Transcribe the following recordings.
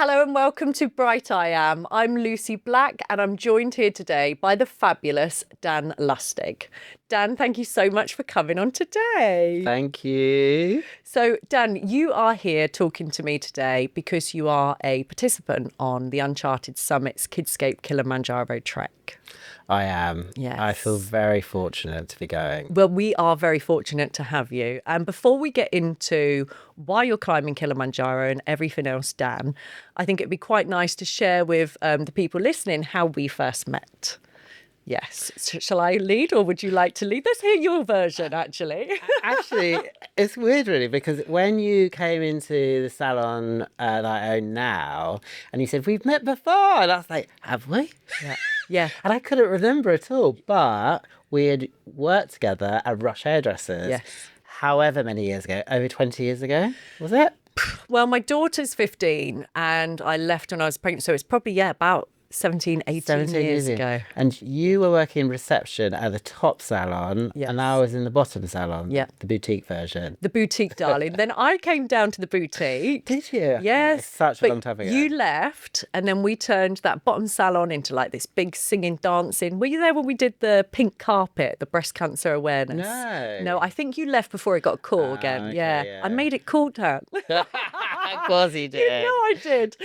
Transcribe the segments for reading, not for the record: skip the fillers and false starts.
Hello and welcome to BrightIAM. I'm Lucy Black and I'm joined here today by the fabulous Dan Lustig. Dan, thank you so much for coming on today. Thank you. So, Dan, you are here talking to me today because you are a participant on the Uncharted Summit's Kidscape Kilimanjaro trek. I am. Yes. I feel very fortunate to be going. Well, we are very fortunate to have you. And before we get into why you're climbing Kilimanjaro and everything else, Dan, I think it'd be quite nice to share with the people listening how we first met. Yes. Shall I lead or would you like to lead? Let's hear your version, actually. Actually, it's weird, really, because when you came into the salon that I own now, and you said, we've met before, and I was like, have we? Yeah. Yeah. And I couldn't remember at all, but we had worked together at Rush Hairdressers. Yes. However many years ago, over 20 years ago, was it? Well, my daughter's 15 and I left when I was pregnant. So it's probably, about 17 years ago. And you were working in reception at the top salon, Yes. and I was in the bottom salon, Yeah. the boutique version. The boutique, darling. Then I came down to the boutique. Did you? Yes. It's such a but long time ago. You left and then we turned that bottom salon into like this big singing, dancing. Were you there when we did the pink carpet, the breast cancer awareness? No. No, I think you left before it got cool again. okay, Yeah. I made it cool, Dan. Of course he You did. know I did.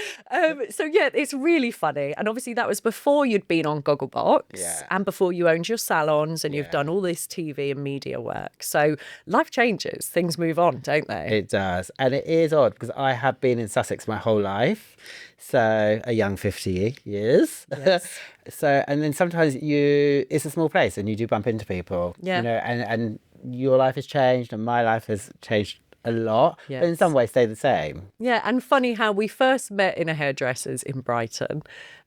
So yeah, it's really funny. And obviously that was before you'd been on Gogglebox and before you owned your salons and you've done all this TV and media work. So life changes, things move on, don't they? It does. And it is odd because I have been in Sussex my whole life. So a young 50 years. Yes. So, and then sometimes it's a small place and you do bump into people. Yeah. You know, and your life has changed and my life has changed a lot, but in Yes. some ways stay the same. Yeah, and funny how we first met in a hairdresser's in Brighton.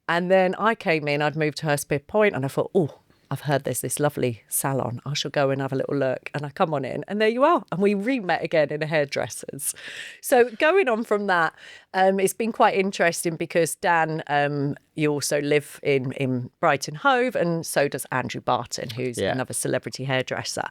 And then I came in, I'd moved to Hurstpit Point and I thought, oh, I've heard there's this lovely salon. I shall go and have a little look. And I come on in and there you are. And we re-met again in a hairdresser's. So going on from that, it's been quite interesting because Dan, you also live in Brighton Hove and so does Andrew Barton, who's another celebrity hairdresser.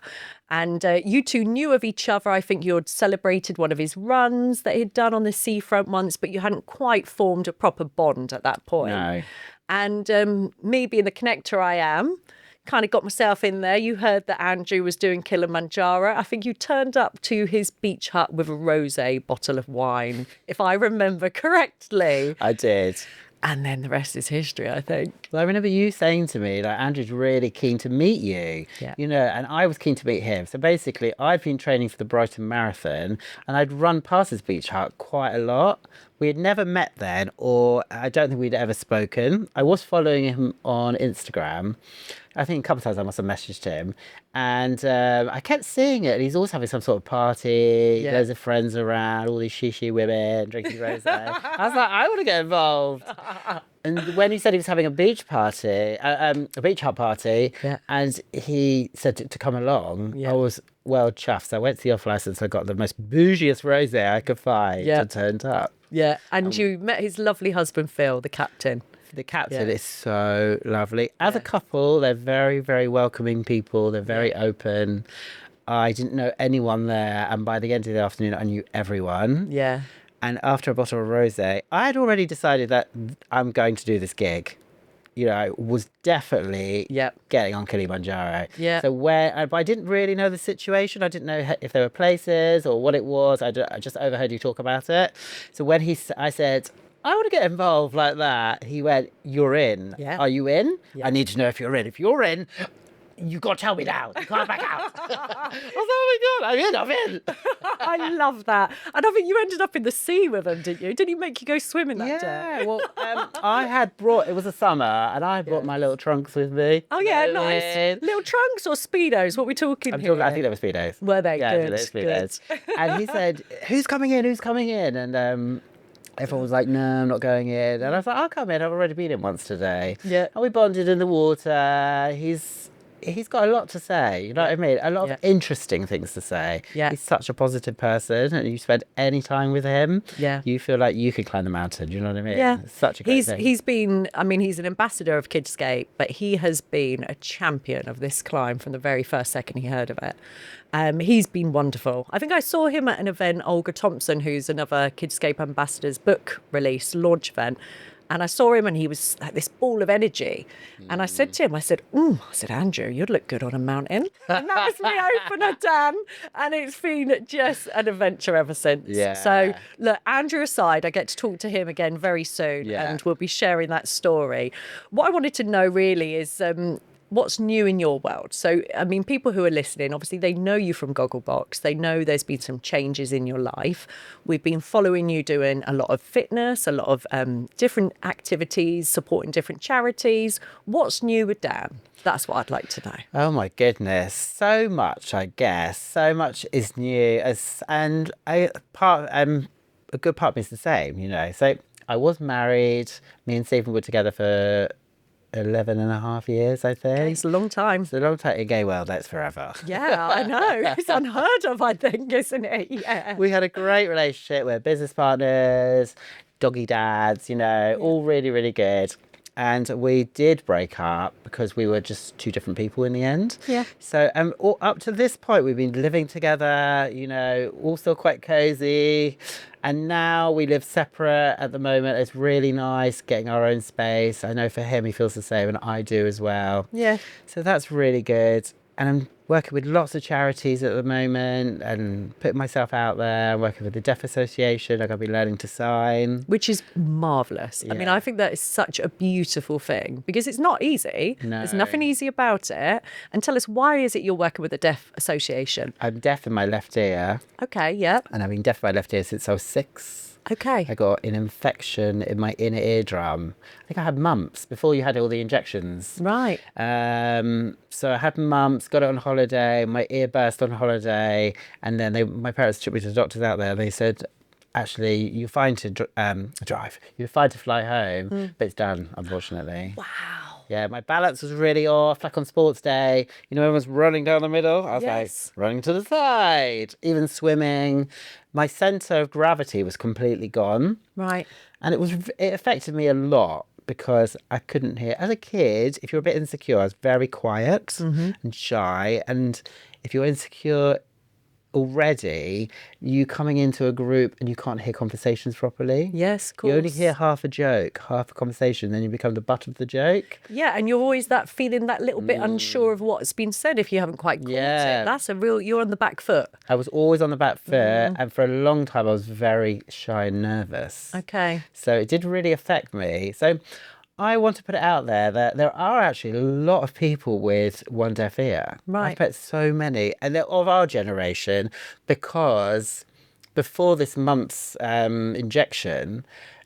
And you two knew of each other. I think you had celebrated one of his runs that he'd done on the seafront once, but you hadn't quite formed a proper bond at that point. No. And me being the connector I am, kind of got myself in there. You heard that Andrew was doing Kilimanjaro. I think you turned up to his beach hut with a rosé bottle of wine, if I remember correctly. I did. And then the rest is history, I think. Well, I remember you saying to me, like, Andrew's really keen to meet you, Yeah. you know, and I was keen to meet him. So basically, I'd been training for the Brighton Marathon and I'd run past his beach hut quite a lot. We had never met then, or I don't think we'd ever spoken. I was following him on Instagram. I think a couple of times I must have messaged him. And I kept seeing it. He's always having some sort of party, loads of friends around, all these shishi women drinking rosé. I was like, I want to get involved. And when he said he was having a beach party, a beach hut party, and he said to come along, I was well chuffed. So I went to the off license. I got the most bougiest rosé I could find and turned up. Yeah, and you met his lovely husband, Phil, the captain. The captain is so lovely. As a couple, they're very, very welcoming people. They're very open. I didn't know anyone there. And by the end of the afternoon, I knew everyone. Yeah. And after a bottle of rosé, I had already decided that I'm going to do this gig. You know, I was definitely getting on Kilimanjaro. Yeah. So but I didn't really know the situation. I didn't know if there were places or what it was. I just overheard you talk about it. So when I said, I want to get involved like that, he went, you're in. Yeah. Are you in? Yeah. I need to know if you're in. If you're in, you got to tell me now. You can't back out. I was like, oh my God, I'm in. I love that. And I think you ended up in the sea with him, didn't you? Did he make you go swimming that day? Yeah, well, I had it was a summer, and I brought my little trunks with me. Oh, yeah, nice. Little trunks or Speedos? What are we talking here? I think they were Speedos. Were they? Yeah, Good, they were Speedos. And he said, who's coming in? Who's coming in? And everyone was like, no, I'm not going in. And I was like, I'll come in. I've already been in once today. Yeah. And we bonded in the water. He's he's got a lot to say. You know what I mean? A lot Yeah. of interesting things to say. Yeah. He's such a positive person, and you spend any time with him, Yeah. you feel like you could climb the mountain. You know what I mean? Yeah, It's such a great thing. he's been. I mean, he's an ambassador of Kidscape, but he has been a champion of this climb from the very first second he heard of it. He's been wonderful. I think I saw him at an event. Olga Thompson, who's another Kidscape ambassador's book release launch event. And I saw him and he was like this ball of energy. And I said to him, I said, Andrew, you'd look good on a mountain. And that was my opener, Dan. And it's been just an adventure ever since. Yeah. So look, Andrew aside, I get to talk to him again very soon. Yeah. And we'll be sharing that story. What I wanted to know really is what's new in your world? So, I mean, people who are listening, obviously, they know you from Gogglebox. They know there's been some changes in your life. We've been following you doing a lot of fitness, a lot of different activities, supporting different charities. What's new with Dan? That's what I'd like to know. Oh my goodness, so much, I guess. So much is new, and a good part of me is the same, you know. So I was married. Me and Stephen were together for 11.5 years, I think. It's a long time. It's a long time. In gay world, that's forever. Yeah, I know. It's unheard of, I think, isn't it? Yeah. We had a great relationship. We're business partners, doggy dads, you know, all really, really good. And we did break up because we were just two different people in the end. Yeah. So up to this point, we've been living together, you know, all still quite cozy. And now we live separate at the moment. It's really nice getting our own space. I know for him, he feels the same, and I do as well. Yeah. So that's really good. And I'm working with lots of charities at the moment and putting myself out there. I'm working with the Deaf Association. I'm going to be learning to sign. Which is marvellous. I mean, Yeah. I think that is such a beautiful thing because it's not easy. No. There's nothing easy about it. And tell us, why is it you're working with the Deaf Association? I'm deaf in my left ear, Okay, yeah. and I've been deaf in my left ear since I was 6. Okay. I got an infection in my inner eardrum. I think I had mumps before you had all the injections. Right. So I had mumps, got it on holiday, my ear burst on holiday, and then my parents took me to the doctors out there. They said, actually, you're fine to drive. You're fine to fly home, but it's done, unfortunately. Wow. Yeah, my balance was really off, like on sports day. You know, everyone's running down the middle. I was Yes. like, running to the side. Even swimming. My centre of gravity was completely gone. Right. And it affected me a lot because I couldn't hear. As a kid, if you're a bit insecure, I was very quiet and shy. And if you're insecure already, you coming into a group and you can't hear conversations properly. Yes, of course. You only hear half a joke, half a conversation, then you become the butt of the joke. Yeah, and you're always that feeling that little bit unsure of what's been said if you haven't quite caught Yeah. it. That's you're on the back foot. I was always on the back foot, and for a long time I was very shy and nervous. Okay. So it did really affect me. So I want to put it out there that there are actually a lot of people with one deaf ear. Right. I've met so many, and they're of our generation, because before this mumps injection,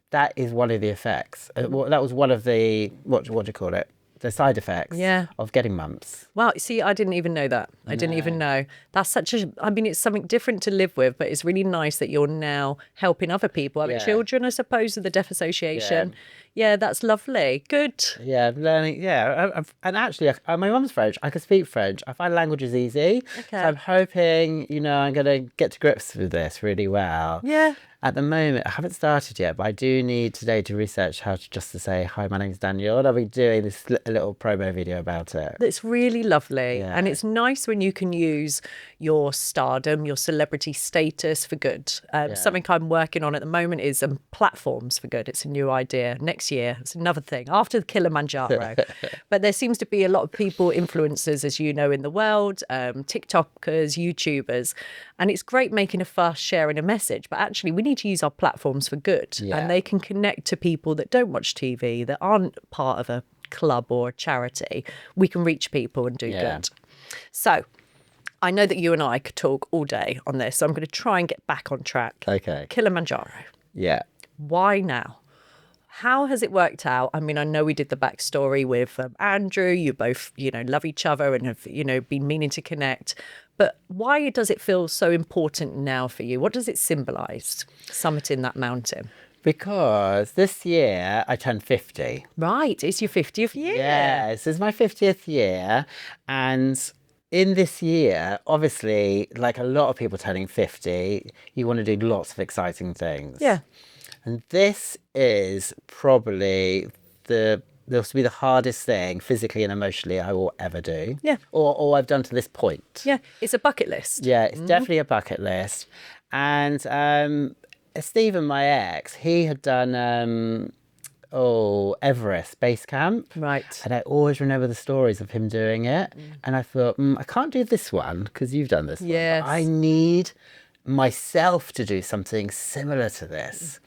that is one of the effects. That was one of the, what do you call it? The side effects of getting mumps. Wow, see, I didn't even know that. I didn't even know. That's I mean, it's something different to live with, but it's really nice that you're now helping other people, other children, I suppose, with the Deaf Association. Yeah, that's lovely. Good. Yeah, I'm learning. Yeah, and actually, my mum's French. I can speak French. I find languages easy. Okay. So I'm hoping, you know, I'm going to get to grips with this really well. Yeah. At the moment, I haven't started yet, but I do need today to research how to just to say, hi, my name's Daniel, and I'll be doing this little promo video about it. It's really lovely. Yeah. And it's nice when you can use your stardom, your celebrity status for good. Something I'm working on at the moment is platforms for good. It's a new idea. Next year, it's another thing after the Kilimanjaro. But there seems to be a lot of people, influencers, as you know, in the world, TikTokers, YouTubers. And it's great making a fuss, sharing a message. But actually, we need to use our platforms for good. Yeah. And they can connect to people that don't watch TV, that aren't part of a club or a charity. We can reach people and do good. So I know that you and I could talk all day on this, so I'm going to try and get back on track. Okay. Kilimanjaro. Yeah. Why now? How has it worked out? I mean, I know we did the backstory with Andrew. You both, you know, love each other and have, you know, been meaning to connect. But why does it feel so important now for you? What does it symbolise, summiting that mountain? Because this year I turned 50. Right, it's your 50th year. Yes, it's my 50th year. And in this year, obviously, like a lot of people turning 50, you want to do lots of exciting things. Yeah. And this is probably this will be the hardest thing physically and emotionally I will ever do. Yeah. Or I've done to this point. Yeah, it's a bucket list. Yeah, it's definitely a bucket list. And Stephen, my ex, he had done Everest base camp. Right. And I always remember the stories of him doing it. And I thought, I can't do this one because you've done this one. Yes. But I need myself to do something similar to this.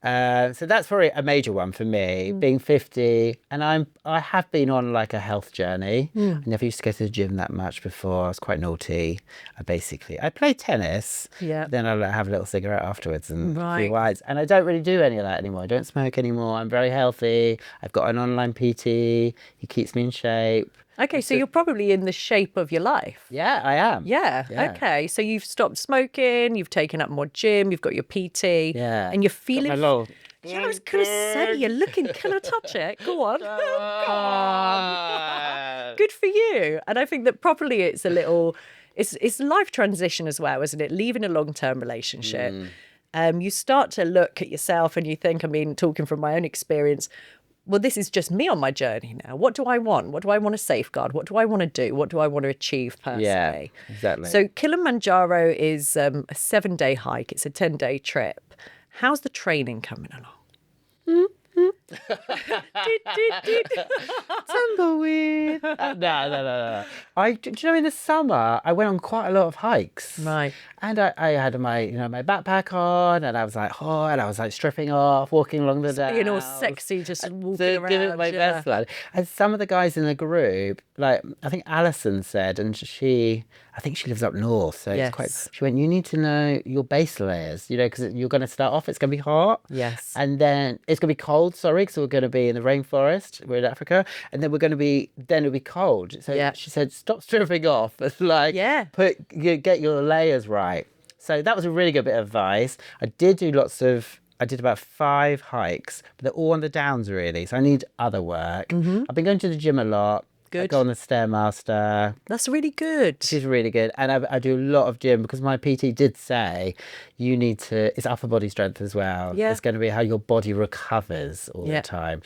So that's probably a major one for me, being 50. And I have been on like a health journey. I never used to go to the gym that much before. I was quite naughty. I played tennis. Yeah. Then I'll have a little cigarette afterwards and a Right. few wines. And I don't really do any of that anymore. I don't smoke anymore. I'm very healthy. I've got an online PT. He keeps me in shape. Okay, so you're probably in the shape of your life. Yeah, I am. Yeah. Okay. So you've stopped smoking, you've taken up more gym, you've got your PT. Yeah. And you're feeling. Got my little... Yeah, I was going to say, you're looking. Can I touch it? Go on. Go on. Good for you. And I think that probably it's a little. It's life transition as well, isn't it? Leaving a long-term relationship. You start to look at yourself and you think, I mean, talking from my own experience, well, this is just me on my journey now. What do I want? What do I want to safeguard? What do I want to do? What do I want to achieve personally? Yeah, exactly. So Kilimanjaro is a 7-day hike. It's a 10-day trip. How's the training coming along? Tumbleweed. No. Do you know, in the summer, I went on quite a lot of hikes. Right. And I had my backpack on, and I was like, and I was like stripping off, walking along the day. Being all sexy, just walking Give around. it my best one. And some of the guys in the group, like I think Alison said, and I think she lives up north, so Yes. it's quite. She went, you need to know your base layers, because you're going to start off. It's going to be hot. Yes. And then it's going to be cold. Sorry, because we're going to be in the rainforest. We're in Africa, and then it'll be cold. So Yeah. she said, stop stripping off. Like, Yeah. get your layers right. So that was a really good bit of advice. I did about 5 hikes, but they're all on the downs really. So I need other work. I've been going to the gym a lot. I Good. go on the Stairmaster. That's really good. She's really good. And I do a lot of gym because my PT did say it's upper body strength as well. Yeah. It's going to be how your body recovers all Yeah. the time.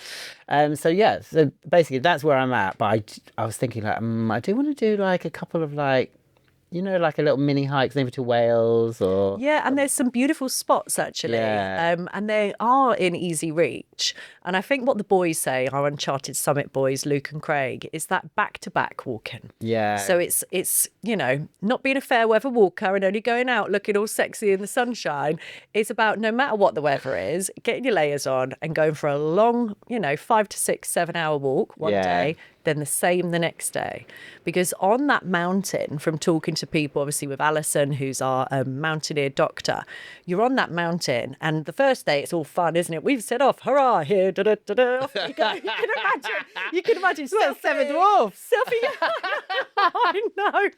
So basically that's where I'm at. But I was thinking like, I do want to do like a couple of like, like a little mini hikes maybe to Wales or... Yeah, and there's some beautiful spots actually. Yeah. And they are in easy reach. And I think what the boys say, our Uncharted Summit boys, Luke and Craig, is that back-to-back walking. Yeah. So it's not being a fair weather walker and only going out looking all sexy in the sunshine. It's about, no matter what the weather is, getting your layers on and going for a long, 5 to 6, 7-hour walk one day, then the same the next day. Because on that mountain, from talking to people, obviously with Alison, who's our mountaineer doctor, you're on that mountain and the first day it's all fun, isn't it? We've set off, hurrah, here, da-da-da-da. Off you go. You can imagine. Well, Seven Dwarfs. Selfie. I know. And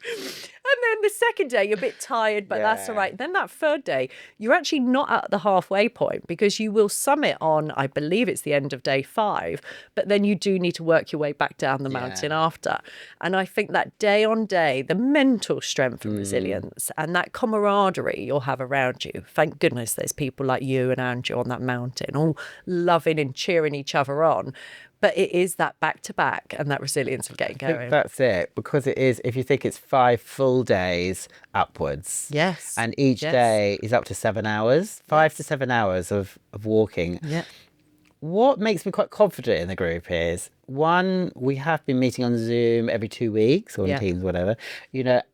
then the second day, you're a bit tired, but that's all right. Then that third day, you're actually not at the halfway point because you will summit on, I believe it's the end of day 5, but then you do need to work your way back down the mountain after. And I think that day on day, the mental strength and resilience and that camaraderie you'll have around you. Thank goodness there's people like you and Andrew on that mountain, all loving and cheering each other on. But it is that back-to-back and that resilience of getting I think going. that's it, because it is, if you think it's 5 full days upwards. Yes. And each day is up to 7 hours, 5 to 7 hours of walking. Yeah. What makes me quite confident in the group is, one, we have been meeting on Zoom every 2 weeks or on Teams, whatever,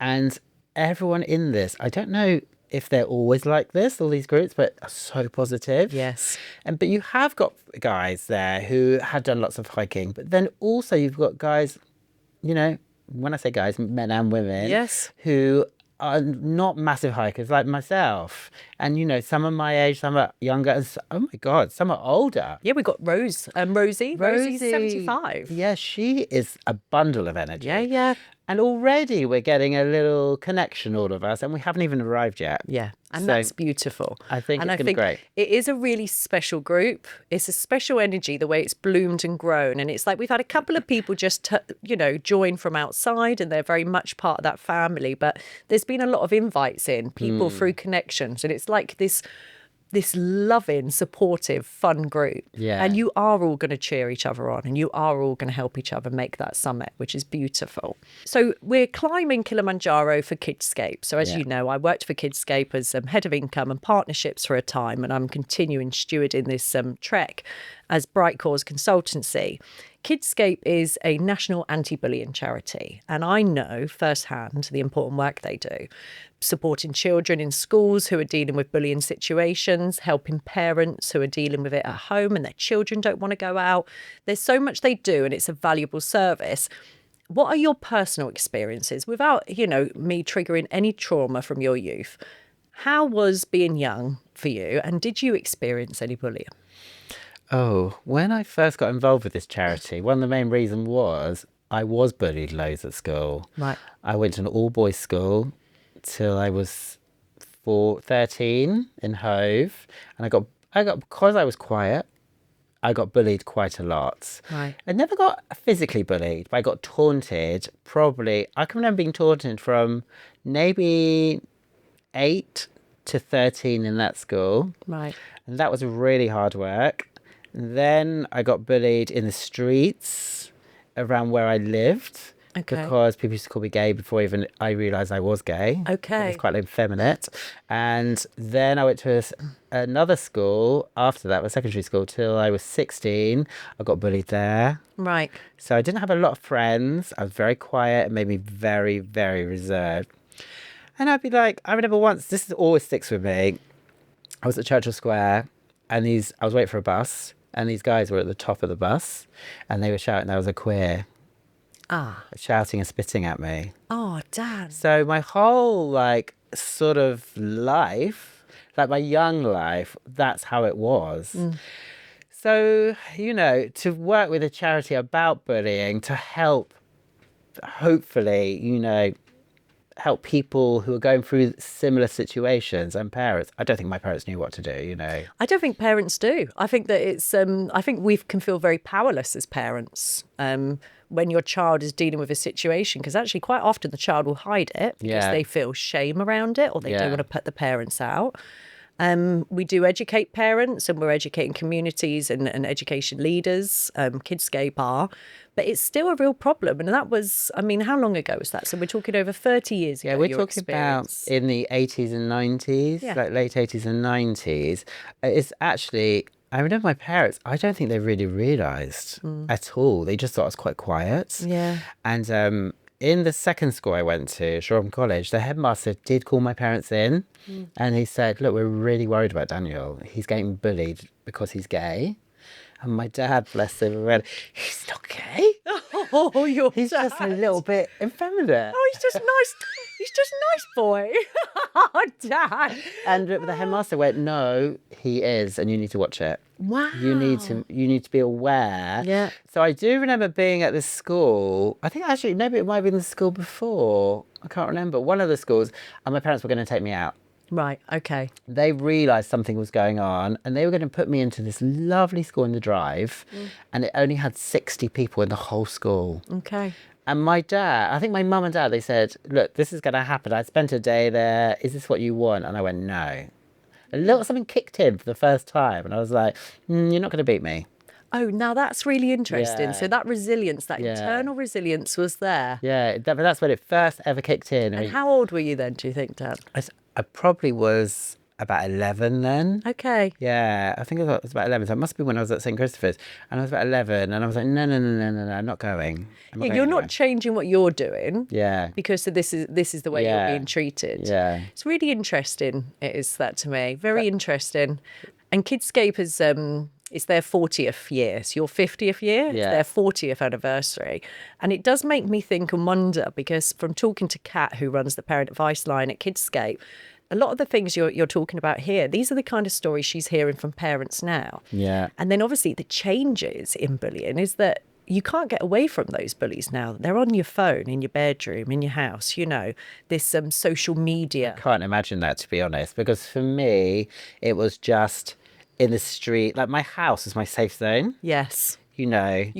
and everyone in this, I don't know if they're always like this, all these groups, but are so positive. Yes. But you have got guys there who have done lots of hiking, but then also you've got guys, when I say guys, men and women, Yes. who are not massive hikers like myself. And, you know, some are my age, some are younger, and oh my God, some are older. Yeah, we got Rosie. Rosie's 75. Yeah, she is a bundle of energy. Yeah. And already we're getting a little connection, all of us, and we haven't even arrived yet. Yeah, and So that's beautiful. I think and it's going to be great. It is a really special group. It's a special energy, the way it's bloomed and grown. And it's like we've had a couple of people just, join from outside, and they're very much part of that family. But there's been a lot of invites in, people through connections. And it's like this loving, supportive, fun group. Yeah. And you are all going to cheer each other on, and you are all going to help each other make that summit, which is beautiful. So we're climbing Kilimanjaro for Kidscape. So as you know, I worked for Kidscape as head of income and partnerships for a time, and I'm continuing stewarding this trek as Bright Cause Consultancy. Kidscape is a national anti-bullying charity, and I know firsthand the important work they do, supporting children in schools who are dealing with bullying situations, helping parents who are dealing with it at home and their children don't want to go out. There's so much they do, and it's a valuable service. What are your personal experiences, without, me triggering any trauma from your youth? How was being young for you, and did you experience any bullying? Oh, when I first got involved with this charity, one of the main reasons was I was bullied loads at school. Right. I went to an all-boys school till I was 13 in Hove, and I got because I was quiet, I got bullied quite a lot. Right. I never got physically bullied, but I got taunted. Probably, I can remember being taunted from maybe 8 to 13 in that school. Right. And that was really hard work. Then I got bullied in the streets around where I lived. Okay. Because people used to call me gay before even I realised I was gay. Okay. It was quite effeminate. And then I went to another school after that, my secondary school, till I was 16. I got bullied there. Right. So I didn't have a lot of friends. I was very quiet. It made me very, very reserved. And I'd be like, I remember once, this always sticks with me. I was at Churchill Square, and I was waiting for a bus, and these guys were at the top of the bus, and they were shouting I was a queer. Shouting and spitting at me. Oh, Dan. So my whole sort of life, my young life, that's how it was. So, to work with a charity about bullying to help, hopefully, help people who are going through similar situations, and parents. I don't think my parents knew what to do, I don't think parents do. I think that it's, I think we can feel very powerless as parents when your child is dealing with a situation, because actually quite often the child will hide it because they feel shame around it, or they don't want to put the parents out. We do educate parents, and we're educating communities and education leaders, Kidscape are, but it's still a real problem. And that was, how long ago was that? So we're talking over 30 years ago. Yeah, we're talking about in the 80s and 90s, late 80s and 90s. It's actually, I remember my parents, I don't think they really realised at all. They just thought I was quite quiet. Yeah. And in the second school I went to, Shoreham College, the headmaster did call my parents in, and he said, look, we're really worried about Daniel. He's getting bullied because he's gay. And my dad, bless him, went, he's not gay. Oh, he's just a little bit effeminate. Oh, he's just nice. He's just a nice boy. Oh, Dad. And the headmaster went, no, he is, and you need to watch it. Wow. You need to be aware. Yeah. So I do remember being at this school. I think actually, maybe it might have been the school before. I can't remember. One of the schools, and my parents were going to take me out. Right. Okay. They realised something was going on, and they were going to put me into this lovely school in the Drive, and it only had 60 people in the whole school. Okay. And my dad, I think my mum and dad, they said, look, this is going to happen. I spent a day there. Is this what you want? And I went, no. A little something kicked in for the first time, and I was like, you're not going to beat me. Oh, now that's really interesting. Yeah. So that resilience, that internal resilience was there. Yeah, but that's when it first ever kicked in. And how old were you then, do you think, Dan? I probably was about 11 then. Okay. Yeah, I think I was about 11. So it must be when I was at St. Christopher's. And I was about 11, and I was like, no, I'm not going. You're not changing what you're doing. Yeah. Because this is the way you're being treated. Yeah. It's really interesting, it is that to me. Very interesting. And Kidscape is it's their 40th year. It's your 50th year. It's their 40th anniversary. And it does make me think and wonder, because from talking to Kat, who runs the parent advice line at Kidscape, a lot of the things you're talking about here, these are the kind of stories she's hearing from parents now. Yeah. And then obviously the changes in bullying is that you can't get away from those bullies now. They're on your phone, in your bedroom, in your house, this social media. Can't imagine that, to be honest, because for me, it was just in the street. Like, my house is my safe zone. Yes. You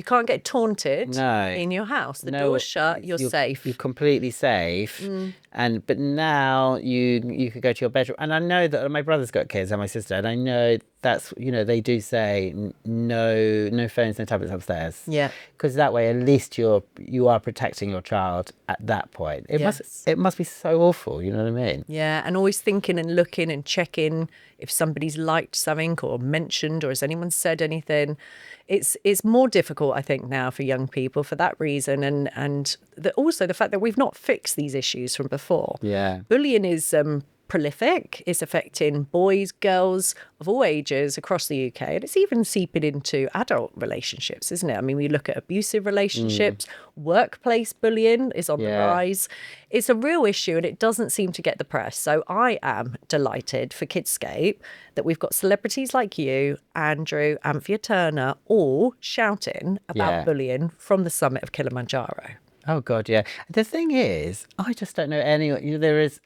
can't get taunted No. in your house. The No, door's shut, you're safe. You're completely safe. But now you could go to your bedroom. And I know that my brother's got kids and my sister, and I know that's, they do say no phones, no tablets upstairs. Yeah. Because that way, at least you are protecting your child at that point. It must be so awful, you know what I mean? Yeah, and always thinking and looking and checking if somebody's liked something or mentioned or has anyone said anything. It's more difficult, I think, now for young people for that reason, and also the fact that we've not fixed these issues from before. Yeah. Bullying is prolific. It's affecting boys, girls of all ages across the UK, and it's even seeping into adult relationships, isn't it? I mean, we look at abusive relationships, workplace bullying is on the rise. It's a real issue and it doesn't seem to get the press. So I am delighted for Kidscape that we've got celebrities like you, Andrew, Anthea Turner, all shouting about bullying from the summit of Kilimanjaro. Oh, God, yeah. The thing is, I just don't know anyone.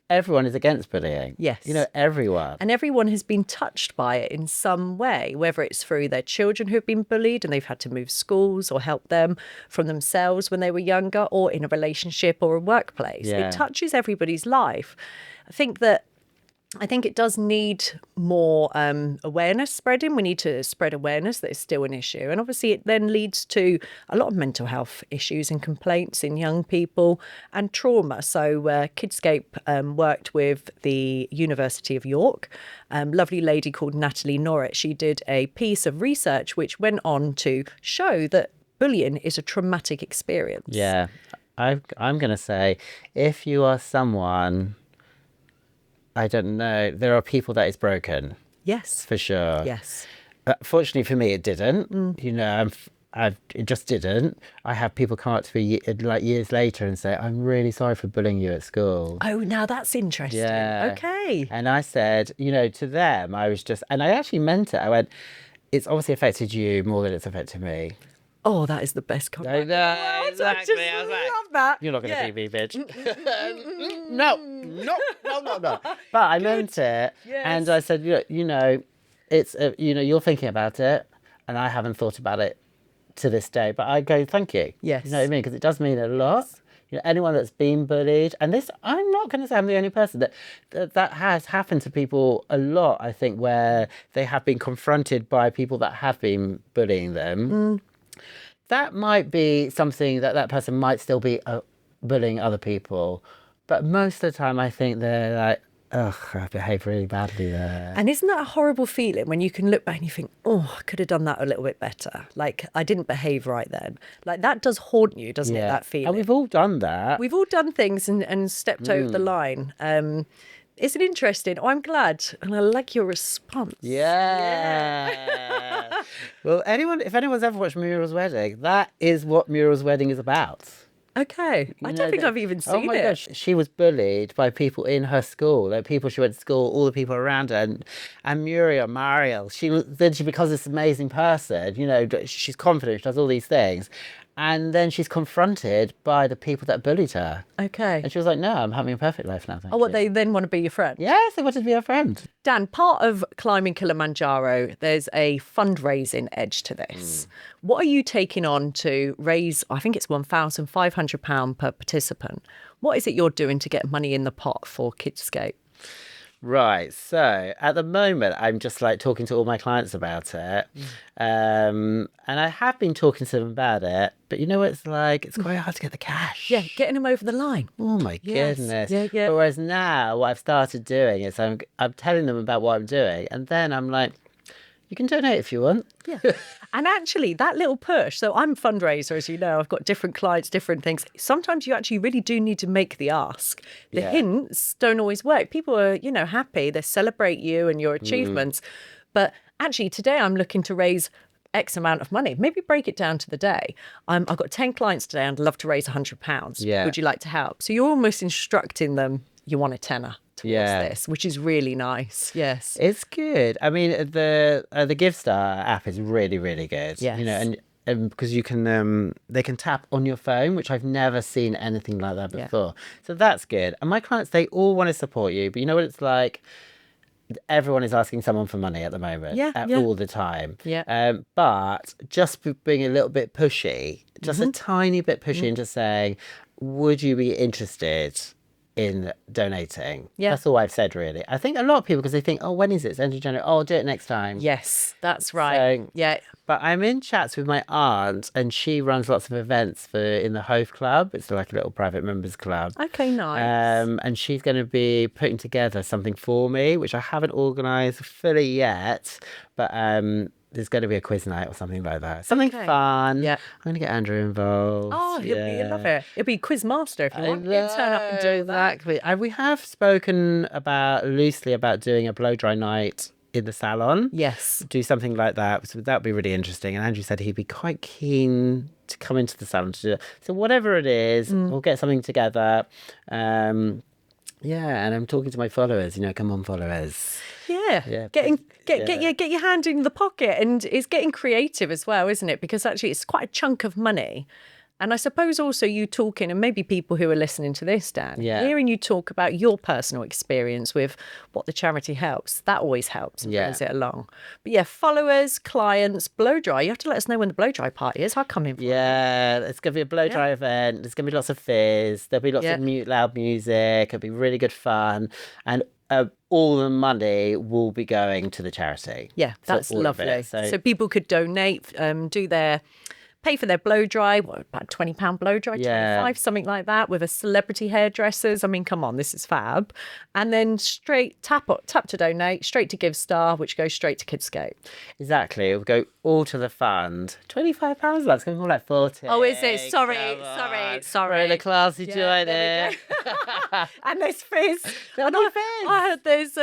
Everyone is against bullying. Yes. Everyone. And everyone has been touched by it in some way, whether it's through their children who've been bullied and they've had to move schools or help them from themselves when they were younger, or in a relationship or a workplace. Yeah. It touches everybody's life. I think it does need more awareness spreading. We need to spread awareness that it's still an issue. And obviously it then leads to a lot of mental health issues and complaints in young people and trauma. So Kidscape worked with the University of York, lovely lady called Natalie Norrit. She did a piece of research which went on to show that bullying is a traumatic experience. Yeah. I'm going to say, if you are someone... I don't know. There are people that it's broken. Yes. For sure. Yes. Fortunately for me, it didn't. It just didn't. I have people come up to me years later and say, "I'm really sorry for bullying you at school." Oh, now that's interesting. Yeah. Okay. And I said, to them, I was just, and I actually meant it. I went, "It's obviously affected you more than it's affected me." Oh, that is the best compliment. I know, exactly. I was like, love that. "You're not going to beat me, bitch." No. But I meant it, and I said, it's you're thinking about it, and I haven't thought about it to this day. But I go, thank you. Yes. You know what I mean? Because it does mean a lot. Anyone that's been bullied, and this, I'm not going to say I'm the only person that has happened to people a lot. I think where they have been confronted by people that have been bullying them. That might be something that person might still be bullying other people. But most of the time, I think they're like, ugh, I behaved really badly there. And isn't that a horrible feeling when you can look back and you think, oh, I could have done that a little bit better. Like, I didn't behave right then. Like, that does haunt you, doesn't it, that feeling? And we've all done that. We've all done things and stepped over the line. It's an interesting. Oh, I'm glad, and I like your response. Yeah. Well, if anyone's ever watched Muriel's Wedding, that is what Muriel's Wedding is about. Okay, I don't think I've even seen it. Oh my gosh, she was bullied by people in her school, like people she went to school, all the people around her, and Mariel. She becomes this amazing person. She's confident, she does all these things, and then she's confronted by the people that bullied her. Okay. And she was like, "No, I'm having a perfect life now." What, they then want to be your friend? Yes, they wanted to be her friend. Dan, part of climbing Kilimanjaro, there's a fundraising edge to this. What are you taking on to raise, I think it's £1,500 per participant. What is it you're doing to get money in the pot for Kidscape? Right. So at the moment, I'm just talking to all my clients about it. And I have been talking to them about it. But you know what it's like? It's quite hard to get the cash. Yeah, getting them over the line. Oh, my goodness. Yeah. But whereas now, what I've started doing is I'm telling them about what I'm doing. And then I'm like, you can donate if you want. Yeah. And actually, that little push. So I'm a fundraiser, as you know. I've got different clients, different things. Sometimes you actually really do need to make the ask. The hints don't always work. People are, happy. They celebrate you and your achievements. But actually, today I'm looking to raise X amount of money. Maybe break it down to the day. I've got 10 clients today and I'd love to raise £100. Yeah. Would you like to help? So you're almost instructing them you want a tenner towards Yeah. this, which is really nice. Yes. It's good. I mean, the GiveStar app is really, really good. You know, Yes. and because you can, they can tap on your phone, which I've never seen anything like that Yeah. before. So that's good. And my clients, they all want to support you, but you know what it's like? Everyone is asking someone for money at the moment, all the time. Yeah. But just being a little bit pushy, just a tiny bit pushy, into saying, would you be interested in donating? Yeah. That's all I've said, really. I think a lot of people, because they think, oh, when is it? It's end of January. Oh, I'll do it next time. Yes, that's right. So, yeah. But I'm in chats with my aunt, and she runs lots of events in the Hove Club. It's like a little private members club. Okay, nice. And she's going to be putting together something for me, which I haven't organised fully yet. But there's going to be a quiz night or something like that. Something fun. Yeah. I'm going to get Andrew involved. Oh, you'll love it. It'll be quiz master if you want. You know, turn up and do that. exactly. And we have spoken loosely about doing a blow dry night in the salon. Yes. Do something like that. So that would be really interesting. And Andrew said he'd be quite keen to come into the salon to do it. So whatever it is, we'll get something together. Yeah, and I'm talking to my followers, come on, followers. Yeah. Get your hand in the pocket, and it's getting creative as well, isn't it? Because actually it's quite a chunk of money. And I suppose also you talking, and maybe people who are listening to this, Dan, hearing you talk about your personal experience with what the charity helps, that always helps and brings it along. But yeah, followers, clients, blow dry. You have to let us know when the blow dry party is. I'll come in for it. Yeah, it's going to be a blow dry event. There's going to be lots of fizz. There'll be lots of loud music. It'll be really good fun. And all the money will be going to the charity. Yeah, that's lovely. So people could donate, pay for their blow dry, about £20 blow dry, 25, something like that, with a celebrity hairdressers. I mean, come on, this is fab. And then straight tap to donate, straight to GiveStar, which goes straight to Kidscape. Exactly. It will go all to the fund. £25, that's going to be more like 40. Oh, is it? Sorry. Really classy join it. And there's Fizz. I heard there's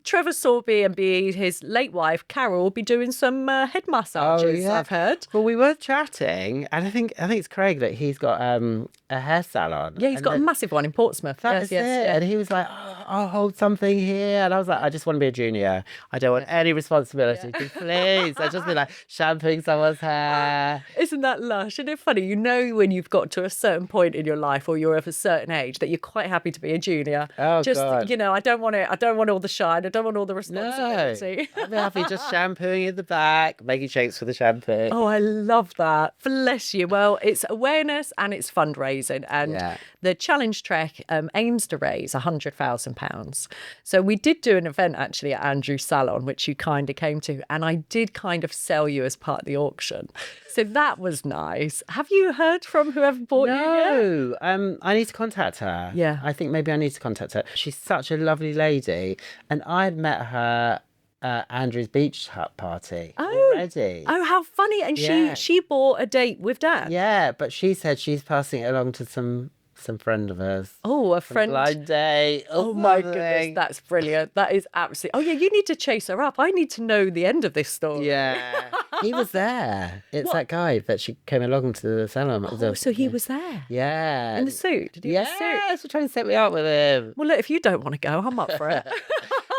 Trevor Sorby and his late wife, Carol, will be doing some head massages, I've heard. Well, we were chatting, and I think it's Craig that he's got a hair salon. Yeah, he's got a massive one in Portsmouth. That's it. And he was like, oh, I'll hold something here. And I was like, I just want to be a junior. I don't want any responsibility. Please. I'd just be like shampooing someone's hair. Isn't that lush? Isn't it funny? When you've got to a certain point in your life, or you're of a certain age, that you're quite happy to be a junior. Oh, just, God. I don't want it. I don't want all the shine. I don't want all the responsibility. No. I'd be happy just shampooing in the back, making shakes for the shampoo. Oh, I love that. Bless you. Well, it's awareness and it's fundraising. And the Challenge Trek aims to raise £100,000. So we did do an event actually at Andrew's salon, which you kind of came to. And I did kind of sell you as part of the auction. So that was nice. Have you heard from whoever bought you yet? No. I need to contact her. Yeah. I think maybe I need to contact her. She's such a lovely lady. And I had met her at Andrew's beach hut party already. Oh, how funny. And she bought a date with Dan. Yeah, but she said she's passing it along to some friend of hers. Oh, a friend. Blind date. Oh my goodness, that's brilliant. That is absolutely. Oh yeah, you need to chase her up. I need to know the end of this story. Yeah, he was there. It's that guy that she came along to the salon. Oh, so he was there. Yeah, in the suit. Did he have a suit? So trying to set me up with him. Well, look, if you don't want to go, I'm up for it.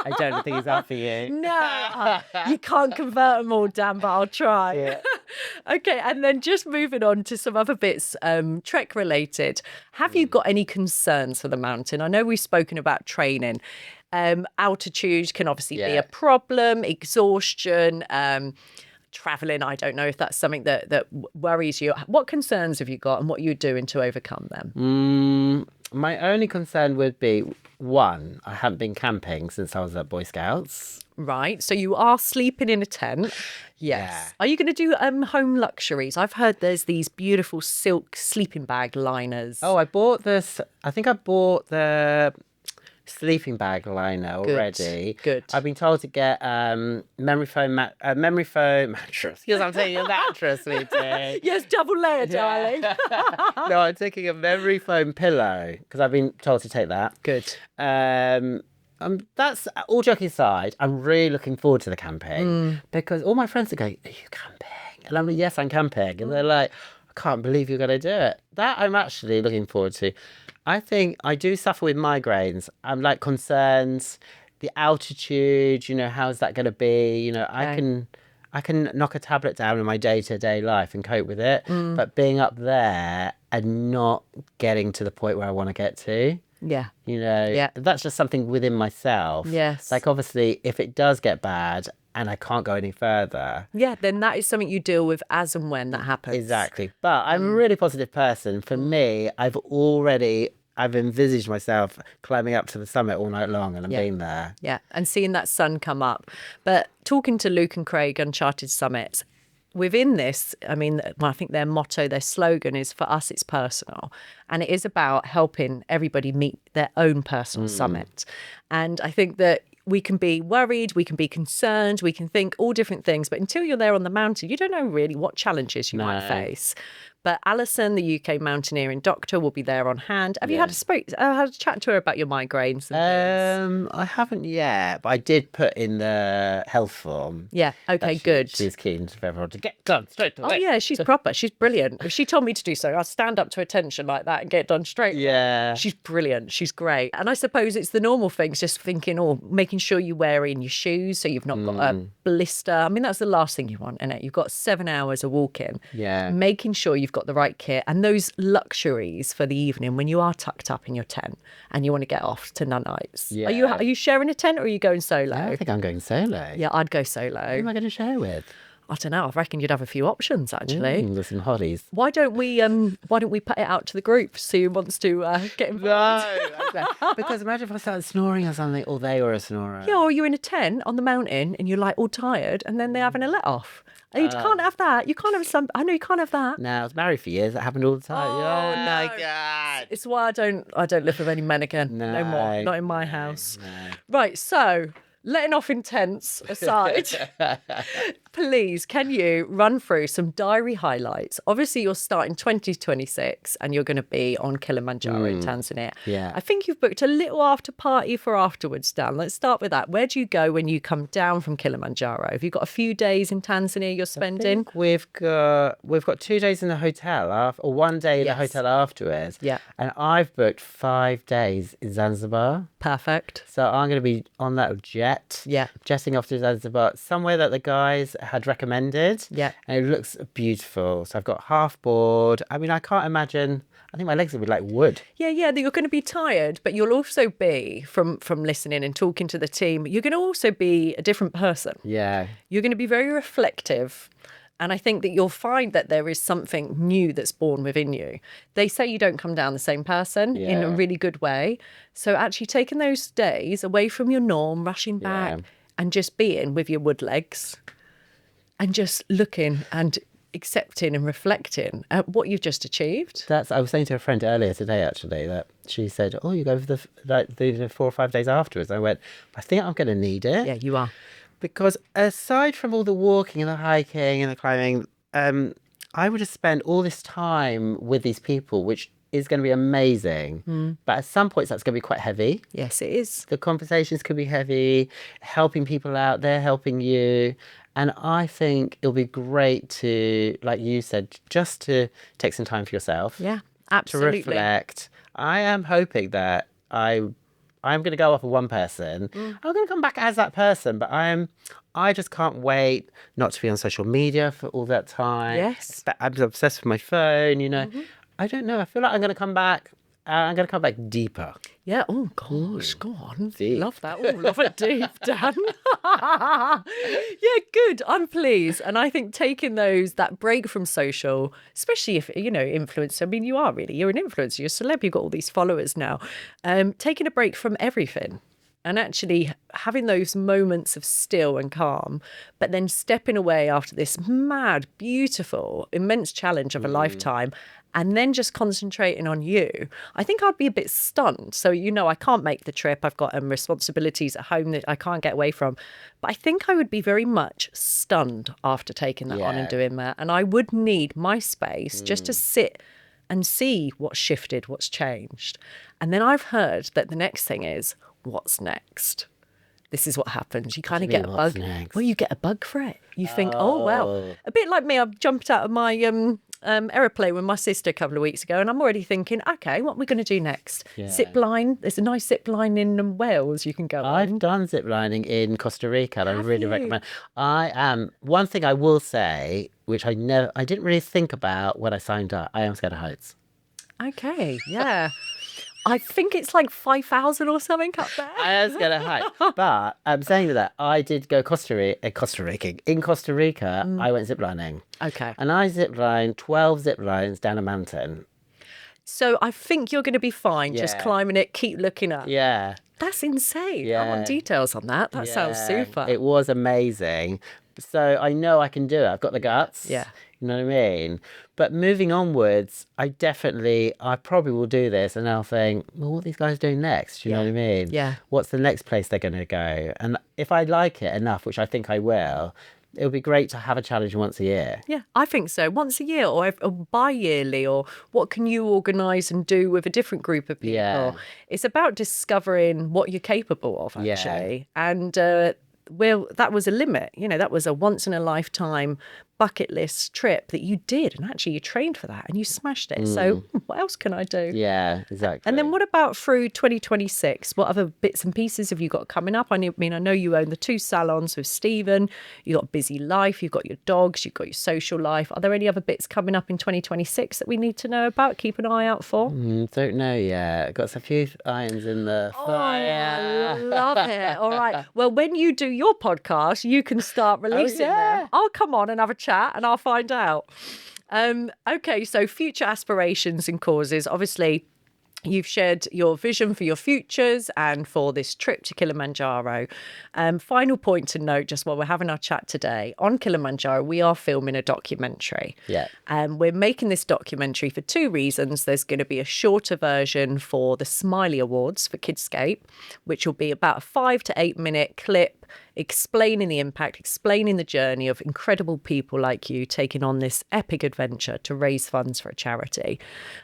I don't think he's up for you. No, you can't convert them all, Dan, but I'll try. Yeah. Okay, and then just moving on to some other bits, trek related. Have you got any concerns for the mountain? I know we've spoken about training. Altitude can obviously be a problem, exhaustion, traveling. I don't know if that's something that worries you. What concerns have you got, and what are you doing to overcome them? My only concern would be, one, I haven't been camping since I was at Boy Scouts. Right, so you are sleeping in a tent. Yes. Yeah. Are you going to do home luxuries? I've heard there's these beautiful silk sleeping bag liners. Oh, I bought this. I think I bought the sleeping bag liner already. Good. I've been told to get memory foam mattress. Yes, I'm taking a mattress, sweetie. Yes, double layer, darling. No, I'm taking a memory foam pillow because I've been told to take that. Good. That's all joking aside. I'm really looking forward to the camping because all my friends are going, "Are you camping?" And I'm like, "Yes, I'm camping." And they're like, can't believe you're going to do it. That I'm actually looking forward to. I think I do suffer with migraines. I'm like concerns, the altitude, how's that going to be? I can knock a tablet down in my day-to-day life and cope with it. But being up there and not getting to the point where I want to get to, Yeah. that's just something within myself. Yes. Like, obviously, if it does get bad and I can't go any further. Yeah, then that is something you deal with as and when that happens. Exactly. But I'm a really positive person. For me, I've envisaged myself climbing up to the summit all night long, and I'm being there. Yeah, and seeing that sun come up. But talking to Luke and Craig, Uncharted Summits, within this, I mean, I think their motto, their slogan is, for us, it's personal. And it is about helping everybody meet their own personal summit. And I think that we can be worried, we can be concerned, we can think all different things. But until you're there on the mountain, you don't know really what challenges you might face. But Alison, the UK mountaineering doctor, will be there on hand. Have you had a chat to her about your migraines and things? I haven't yet, but I did put in the health form. Yeah, okay, good. She's keen for everyone to get done straight away. Oh, yeah, she's proper. She's brilliant. If she told me to do so, I'd stand up to attention like that and get it done straight away. Yeah. She's brilliant. She's great. And I suppose it's the normal things, just thinking, making sure you're wearing your shoes so you've not got a blister. I mean, that's the last thing you want, isn't it? You've got 7 hours of walking. Yeah. Making sure you've got the right kit and those luxuries for the evening when you are tucked up in your tent and you want to get off to Nunites. Yeah. Are you sharing a tent or are you going solo? I think I'm going solo. Yeah, I'd go solo. Who am I going to share with? I don't know. I reckon you'd have a few options actually. There's some hotties. Why don't we put it out to the group, see who wants to get involved? No, because imagine if I started snoring or something, or they were a snorer. Yeah, or you're in a tent on the mountain and you're like all tired, and then they're having a let off. You can't have that. You can't have some. I know you can't have that. No, I was married for years. That happened all the time. Oh, my no. God. It's why I don't live with any men again. No more. Not in my house. Right. So, letting off intents aside, please, can you run through some diary highlights? Obviously, you're starting 2026 and you're going to be on Kilimanjaro in Tanzania. Yeah. I think you've booked a little after party for afterwards, Dan. Let's start with that. Where do you go when you come down from Kilimanjaro? Have you got a few days in Tanzania you're spending? We've got 2 days in the hotel, or 1 day in the hotel afterwards. Yeah. And I've booked 5 days in Zanzibar. Perfect. So I'm going to be on that jet. Yeah. Jetting off to Zanzibar, somewhere that the guys had recommended. Yeah. And it looks beautiful. So I've got half board. I mean, I can't imagine. I think my legs would be like wood. Yeah, you're going to be tired, but you'll also be, from listening and talking to the team, you're going to also be a different person. Yeah. You're going to be very reflective. And I think that you'll find that there is something new that's born within you. They say you don't come down the same person in a really good way. So actually taking those days away from your norm, rushing back and just being with your wood legs and just looking and accepting and reflecting at what you've just achieved. I was saying to a friend earlier today, actually, that she said, "Oh, you go for the 4 or 5 days afterwards." I went, "I think I'm going to need it." Yeah, you are. Because aside from all the walking and the hiking and the climbing, I would have spent all this time with these people, which is going to be amazing. But at some points, that's going to be quite heavy. Yes, it is. The conversations could be heavy, helping people out, they're helping you. And I think it'll be great to, like you said, just to take some time for yourself. Yeah, absolutely. To reflect. I am hoping that I'm going to go off with one person. I'm going to come back as that person, but I just can't wait not to be on social media for all that time. Yes. I'm obsessed with my phone, I don't know. I feel like I'm going to come back. I'm going to come back deeper. Yeah. Oh, gosh. Go on. Deep. Love that. Oh, love it deep, Dan. Yeah, good. I'm pleased. And I think taking that break from social, especially if, influencer, I mean, you're an influencer, you're a celeb, you've got all these followers now. Taking a break from everything and actually having those moments of still and calm, but then stepping away after this mad, beautiful, immense challenge of a lifetime, and then just concentrating on you, I think I'd be a bit stunned. So, I can't make the trip. I've got responsibilities at home that I can't get away from. But I think I would be very much stunned after taking that on and doing that. And I would need my space just to sit and see what's shifted, what's changed. And then I've heard that the next thing is, what's next? This is what happens. You kind of get a bug. Next? Well, you get a bug for it. You think, oh, well. A bit like me, I've jumped out of my aeroplane with my sister a couple of weeks ago, and I'm already thinking, okay, what are we going to do next? Yeah. Zip line. There's a nice zip line in Wales you can go I've on. done zip lining in Costa Rica, and I Have really you? recommend. I am one thing I will say, which I didn't really think about when I signed up. I am scared of heights. Okay, yeah. I think it's like 5,000 or something up there. I am scared of heights, but I'm saying that I did go in Costa Rica. I went zip lining, Okay. and I zip lined 12 zip lines down a mountain. So I think you're going to be fine just Yeah. climbing it, keep looking up. Yeah. That's insane. I Yeah. want details on that. That sounds Yeah, super. It was amazing. So I know I can do it. I've got the guts. Yeah. You know what I mean? But moving onwards, I probably will do this, and I'll think, well, what are these guys doing next? You know what I mean? Yeah. What's the next place they're going to go? And if I like it enough, which I think I will, it would be great to have a challenge once a year. Yeah, I think so. Once a year or bi-yearly, or what can you organise and do with a different group of people? Yeah. It's about discovering what you're capable of, Yeah. actually. And well, that was a limit. You know, that was a once in a lifetime bucket list trip that you did, and actually you trained for that and you smashed it. So what else can I do? Yeah, exactly. And then what about through 2026? What other bits and pieces have you got coming up? I mean, I know you own the 2 salons with Stephen. You've got a busy life. You've got your dogs. You've got your social life. Are there any other bits coming up in 2026 that we need to know about? Keep an eye out for? Don't know yet. Got a few irons in the fire. I love it. All right. Well, when you do your podcast, you can start releasing them. I'll come on and have a chat and I'll find out. Okay, so future aspirations and causes. Obviously, you've shared your vision for your futures and for this trip to Kilimanjaro. Final point to note, just while we're having our chat today, on Kilimanjaro, we are filming a documentary. Yeah. We're making this documentary for 2 reasons. There's going to be a shorter version for the Smiley Awards for Kidscape, which will be about a 5 to 8 minute clip explaining the impact, explaining the journey of incredible people like you taking on this epic adventure to raise funds for a charity.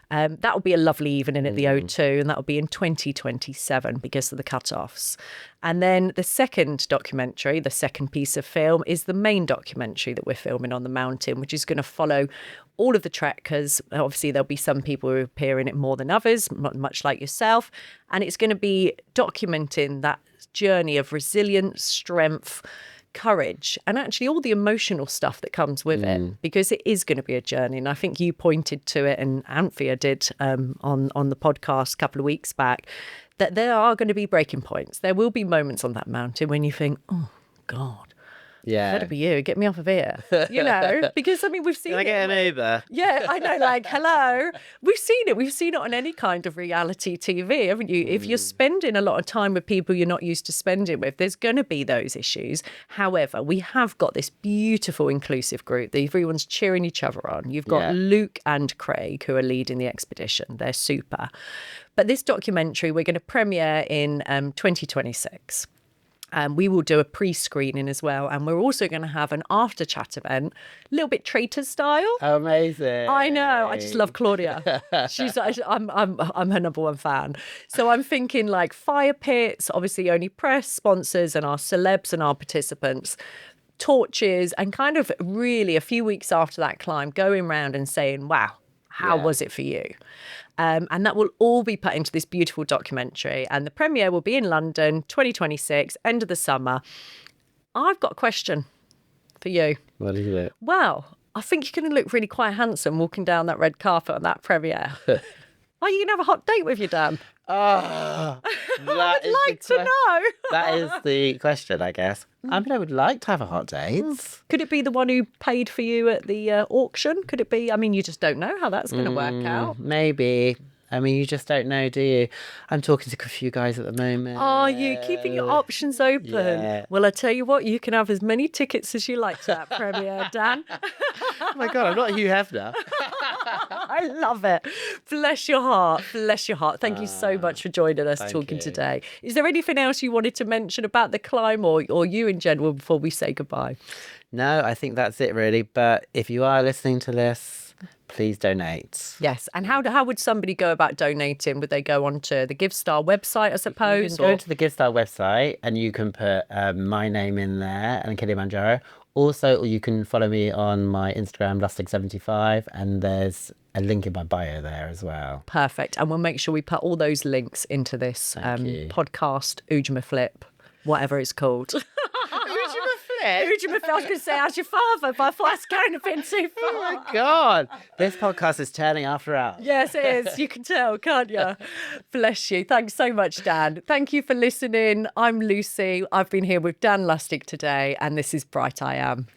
That will be a lovely evening at the O2, and that will be in 2027 because of the cut-offs. And then the second documentary, the second piece of film, is the main documentary that we're filming on the mountain, which is going to follow all of the trekkers. Obviously, there'll be some people who appear in it more than others, much like yourself. And it's going to be documenting that journey of resilience, strength, courage, and actually all the emotional stuff that comes with it, because it is going to be a journey. And I think you pointed to it, and Anthea did on the podcast a couple of weeks back, that there are going to be breaking points. There will be moments on that mountain when you think, oh God, Yeah. better be you. Get me off of here. You know, because I mean, we've seen Can I get an Uber? Yeah, I know, like, hello. We've seen it. We've seen it on any kind of reality TV, haven't you? If you're spending a lot of time with people you're not used to spending with, there's going to be those issues. However, we have got this beautiful inclusive group that everyone's cheering each other on. You've got Luke and Craig who are leading the expedition. They're super. But this documentary, we're going to premiere in 2026. We will do a pre-screening as well, and we're also going to have an after chat event, a little bit Traitors style. Amazing. I know. I just love Claudia. I'm her number 1 fan. So I'm thinking like fire pits, obviously only press, sponsors, and our celebs and our participants. Torches, and kind of really a few weeks after that climb, going around and saying, "Wow, how was it for you?" And that will all be put into this beautiful documentary. And the premiere will be in London, 2026, end of the summer. I've got a question for you. What is it? Well, I think you're going to look really quite handsome walking down that red carpet on that premiere. Are you going to have a hot date with your Dan? Oh, I'd like to know. That is the question, I guess. I mean, I would like to have a hot date. Could it be the one who paid for you at the auction? Could it be? I mean, you just don't know how that's going to work out. Maybe. I mean, you just don't know, do you? I'm talking to a few guys at the moment. Are you keeping your options open? Yeah. Well, I tell you what, you can have as many tickets as you like to that premiere, Dan. Oh my God, I'm not Hugh Hefner. I love it. Bless your heart. Bless your heart. Thank you so much for joining us talking you. today. Is there anything else you wanted to mention about the climb or you in general before we say goodbye? No, I think that's it really. But if you are listening to this, please donate. Yes. And how would somebody go about donating? Would they go onto the GiveStar website, I suppose? You can go to the GiveStar website and you can put my name in there and Kilimanjaro, Also, you can follow me on my Instagram, Lustig75, and there's a link in my bio there as well. Perfect. And we'll make sure we put all those links into this you. podcast, Ujima Flip, whatever it's called. Ujima Flip. I was going to say, how's your father? But I thought I was going a bit too far. Oh my God. This podcast is turning after hours. Yes, it is. You can tell, can't you? Bless you. Thanks so much, Dan. Thank you for listening. I'm Lucy. I've been here with Dan Lustig today, and this is Bright I Am.